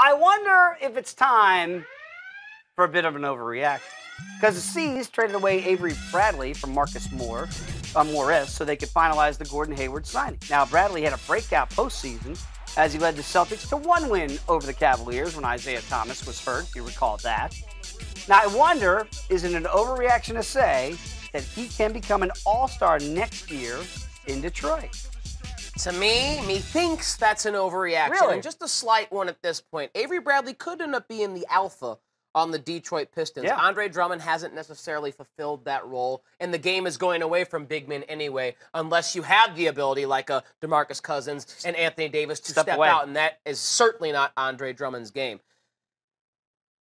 I wonder if it's time for a bit of an overreaction. Because the C's traded away Avery Bradley from Morris so they could finalize the Gordon Hayward signing. Now, Bradley had a breakout postseason as he led the Celtics to one win over the Cavaliers when Isaiah Thomas was hurt, if you recall that. Now, I wonder, is it an overreaction to say that he can become an all-star next year in Detroit? To me, methinks that's an overreaction. Really? And just a slight one at this point. Avery Bradley could end up being the alpha on the Detroit Pistons. Yeah. Andre Drummond hasn't necessarily fulfilled that role, and the game is going away from big men anyway, unless you have the ability, like a DeMarcus Cousins and Anthony Davis, to step out, and that is certainly not Andre Drummond's game.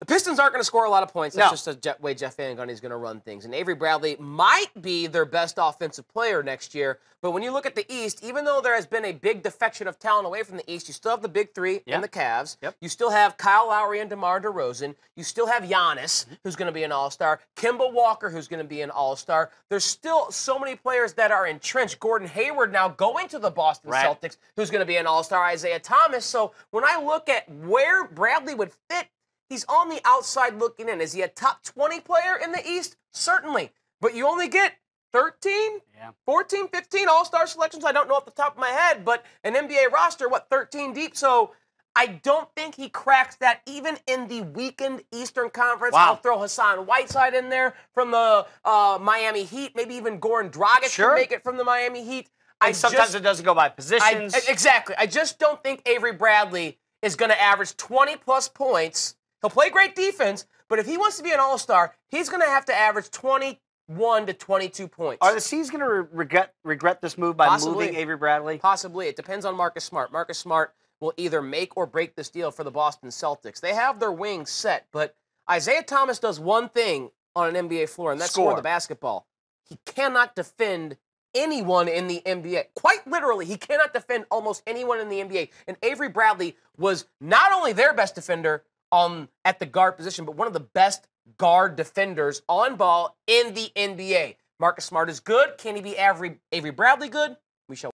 The Pistons aren't going to score a lot of points. That's just the way Jeff Van Gundy's going to run things. And Avery Bradley might be their best offensive player next year. But when you look at the East, even though there has been a big defection of talent away from the East, you still have the big three in the Cavs. You still have Kyle Lowry and DeMar DeRozan. You still have Giannis, who's going to be an all-star. Kemba Walker, who's going to be an all-star. There's still so many players that are entrenched. Gordon Hayward now going to the Boston Celtics, who's going to be an all-star. Isaiah Thomas. So when I look at where Bradley would fit, he's on the outside looking in. Is he a top 20 player in the East? Certainly. But you only get 13, 14, 15 all-star selections. I don't know off the top of my head, but an NBA roster, 13 deep? So I don't think he cracks that even in the weakened Eastern Conference. I'll throw Hassan Whiteside in there from the Miami Heat. Maybe even Goran Dragic can make it from the Miami Heat. Sometimes it doesn't go by positions. Exactly. I just don't think Avery Bradley is going to average 20-plus points. He'll play great defense, but if he wants to be an all-star, he's going to have to average 21 to 22 points. Are the C's going to regret this move by moving Avery Bradley? Possibly. It depends on Marcus Smart. Marcus Smart will either make or break this deal for the Boston Celtics. They have their wings set, but Isaiah Thomas does one thing on an NBA floor, and that's score the basketball. He cannot defend anyone in the NBA. Quite literally, he cannot defend almost anyone in the NBA. And Avery Bradley was not only their best defender at the guard position, but one of the best guard defenders on ball in the NBA. Marcus Smart is good. Can he be Avery Bradley good? We shall